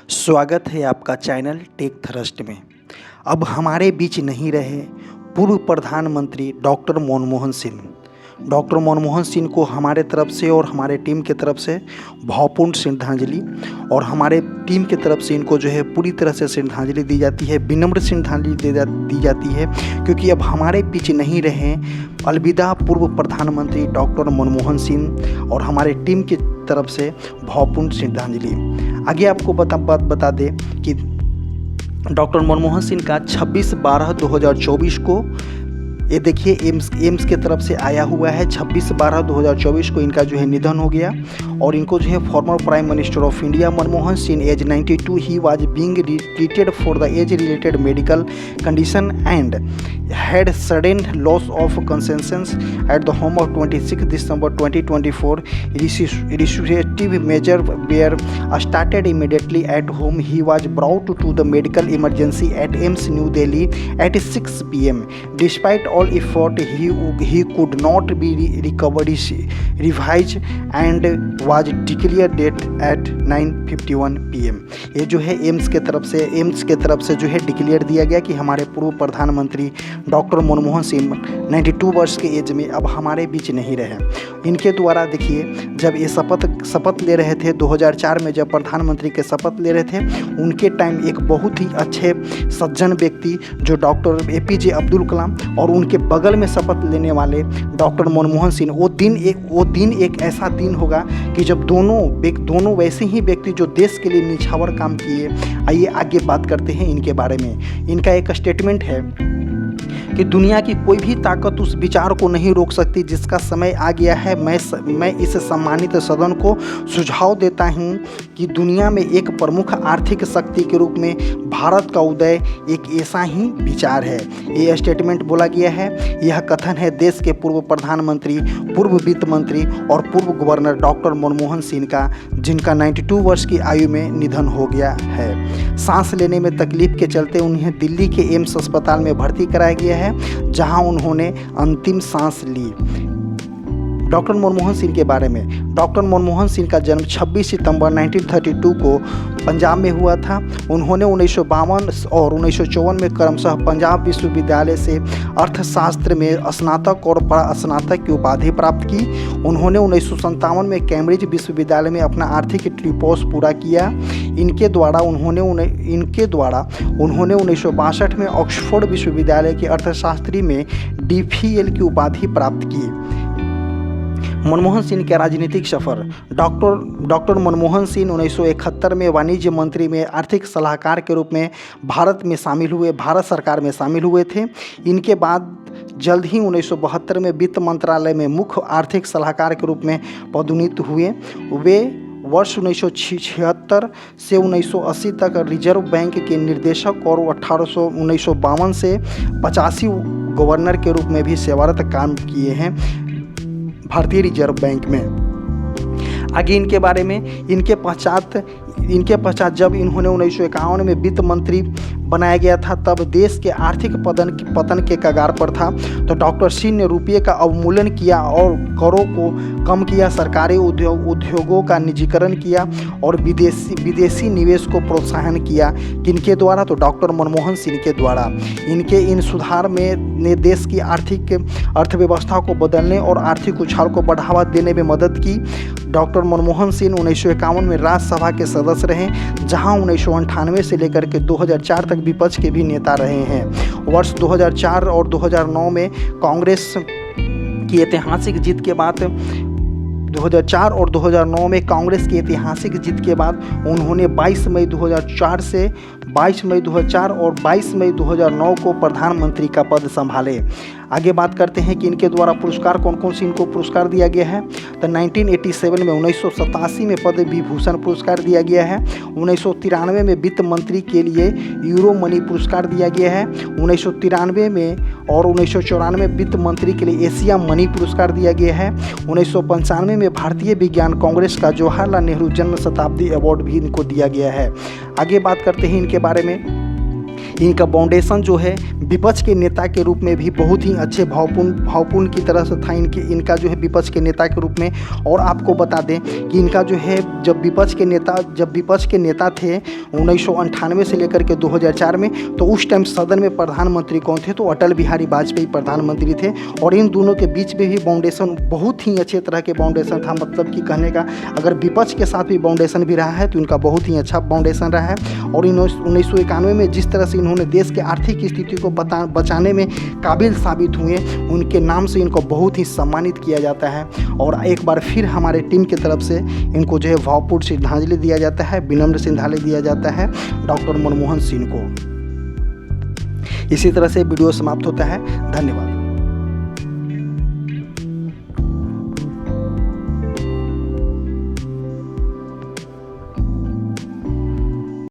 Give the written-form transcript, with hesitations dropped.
स्वागत है आपका चैनल टेक थ्रस्ट में। अब हमारे बीच नहीं रहे पूर्व प्रधानमंत्री डॉक्टर मनमोहन सिंह। डॉक्टर मनमोहन सिंह को हमारे तरफ से और हमारे टीम के तरफ से भावपूर्ण श्रद्धांजलि, और हमारे टीम के तरफ से इनको जो है पूरी तरह से श्रद्धांजलि दी जाती है, विनम्र श्रद्धांजलि दी जाती है, क्योंकि अब हमारे बीच नहीं रहे। अलविदा पूर्व प्रधानमंत्री डॉक्टर मनमोहन सिंह, और हमारे टीम की तरफ से भावपूर्ण श्रद्धांजलि। आगे आपको बता दें कि डॉक्टर मनमोहन सिंह का 26/12/2024 को, ये देखिए एम्स के तरफ से आया हुआ है, 26/12/2024 को इनका जो है निधन हो गया। और इनको जो है former prime minister of India Manmohan Singh, age 92, he was being treated for the age related medical condition and had sudden loss of consciousness at the home of 26 December 2024. Resuscitative measures were started immediately at home. He was brought to the medical emergency at AIIMS New Delhi at 6 p.m. Despite all effort, he could not be revived and was declared dead at 9:51 p.m. ये जो है AIIMS के तरफ से जो है declare दिया गया कि हमारे पूर्व प्रधानमंत्री डॉक्टर मनमोहन सिंह 92 वर्ष के एज में अब हमारे बीच नहीं रहे। इनके द्वारा देखिए, जब ये शपथ ले रहे थे 2004 में, जब प्रधानमंत्री के शपथ ले रहे थे, उनके टाइम एक बहुत ही अच्छे सज्जन व्यक्ति जो डॉक्टर APJ अब्दुल कलाम, और उनके बगल में शपथ लेने वाले डॉक्टर मनमोहन सिंह, वो दिन एक ऐसा दिन होगा कि जब दोनों वैसे ही व्यक्ति जो देश के लिए निछावर काम किए। आइए आगे बात करते हैं इनके बारे में। इनका एक स्टेटमेंट है कि दुनिया की कोई भी ताकत उस विचार को नहीं रोक सकती जिसका समय आ गया है। मैं इस सम्मानित सदन को सुझाव देता हूं कि दुनिया में एक प्रमुख आर्थिक शक्ति के रूप में भारत का उदय एक ऐसा ही विचार है। ये स्टेटमेंट बोला गया है। यह कथन है देश के पूर्व प्रधानमंत्री, पूर्व वित्त मंत्री और पूर्व गवर्नर डॉक्टर मनमोहन सिंह का, जिनका 92 वर्ष की आयु में निधन हो गया है। सांस लेने में तकलीफ के चलते उन्हें दिल्ली के एम्स अस्पताल में भर्ती कराया गया है, जहां उन्होंने अंतिम सांस ली। डॉक्टर मनमोहन सिंह के बारे में। डॉक्टर मनमोहन सिंह का जन्म 26 सितंबर 1932 को पंजाब में हुआ था। उन्होंने 1952 और 1954 में क्रमशः पंजाब विश्वविद्यालय से अर्थशास्त्र में स्नातक और स्नातक की उपाधि प्राप्त की। उन्होंने 1957 में कैम्ब्रिज विश्वविद्यालय में अपना आर्थिक ट्रिपोस पूरा किया। इनके द्वारा उन्होंने 1962 में ऑक्सफोर्ड विश्वविद्यालय के अर्थशास्त्री में DPhil की उपाधि प्राप्त की। मनमोहन सिंह का राजनीतिक सफर। डॉक्टर मनमोहन सिंह 1971 में वाणिज्य मंत्री में आर्थिक सलाहकार के रूप में भारत सरकार में शामिल हुए थे। इनके बाद जल्द ही 1972 में वित्त मंत्रालय में मुख्य आर्थिक सलाहकार के रूप में पदोन्नत हुए। वे वर्ष 1976 से 1980 तक रिजर्व बैंक के निदेशक और 1952 से 85 गवर्नर के रूप में भी सेवारत काम किए हैं भारतीय रिजर्व बैंक में। आगे इनके बारे में, इनके पश्चात जब इन्होंने 1951 में वित्त मंत्री बनाया गया था, तब देश के आर्थिक पतन के कगार पर था। तो डॉक्टर सिंह ने रुपये का अवमूल्यन किया और करों को कम किया, सरकारी उद्योगों का निजीकरण किया और विदेशी निवेश को प्रोत्साहन किया। किनके द्वारा? तो डॉक्टर मनमोहन सिंह के द्वारा। इनके इन सुधार ने देश की अर्थव्यवस्था को बदलने और आर्थिक उछाल को बढ़ावा देने में मदद की। डॉक्टर मनमोहन सिंह 1951 में राज्यसभा के सदस्य रहे, जहां 1998 से लेकर के 2004 तक विपक्ष के भी नेता रहे हैं। वर्ष 2004 और 2009 में कांग्रेस की ऐतिहासिक जीत के बाद 2004 और 2009 में कांग्रेस की ऐतिहासिक जीत के बाद उन्होंने 22 मई 2004 से 22 मई 2004 और 22 मई 2009 को प्रधानमंत्री का पद संभाले। आगे बात करते हैं कि इनके द्वारा पुरस्कार कौन कौन से इनको पुरस्कार दिया गया है। तो 1987 में 1987 में पद्म विभूषण पुरस्कार दिया गया है। 1993 में वित्त मंत्री के लिए यूरो मनी पुरस्कार दिया गया है। 1993 में और 1994 में वित्त मंत्री के लिए एशिया मनी पुरस्कार दिया गया है। 1995 में भारतीय विज्ञान कांग्रेस का जवाहरलाल नेहरू जन्म शताब्दी अवार्ड भी इनको दिया गया है। आगे बात करते हैं इनके बारे में। इनका फाउंडेशन जो है विपक्ष के नेता के रूप में भी बहुत ही अच्छे भावपूर्ण की तरह से था इनका जो है विपक्ष के नेता के रूप में। और आपको बता दें कि इनका जो है जब विपक्ष के नेता थे 1998 से लेकर के 2004 में, तो उस टाइम सदन में प्रधानमंत्री कौन थे, तो अटल बिहारी वाजपेयी प्रधानमंत्री थे। और इन दोनों के बीच में भी फाउंडेशन बहुत ही अच्छे तरह के फाउंडेशन था, मतलब कि कहने का अगर विपक्ष के साथ भी फाउंडेशन भी रहा है तो इनका बहुत ही अच्छा फाउंडेशन रहा है। और 1991 में जिस तरह से इन्होंने देश के आर्थिक स्थिति को बचाने में काबिल साबित हुए, उनके नाम से इनको बहुत ही सम्मानित किया जाता है। और एक बार फिर हमारे टीम की तरफ से इनको जो है भावपूर्ण श्रद्धांजलि दिया जाता है, विनम्र श्रद्धांजलि दिया जाता है डॉक्टर मनमोहन सिंह को। इसी तरह से वीडियो समाप्त होता है। धन्यवाद।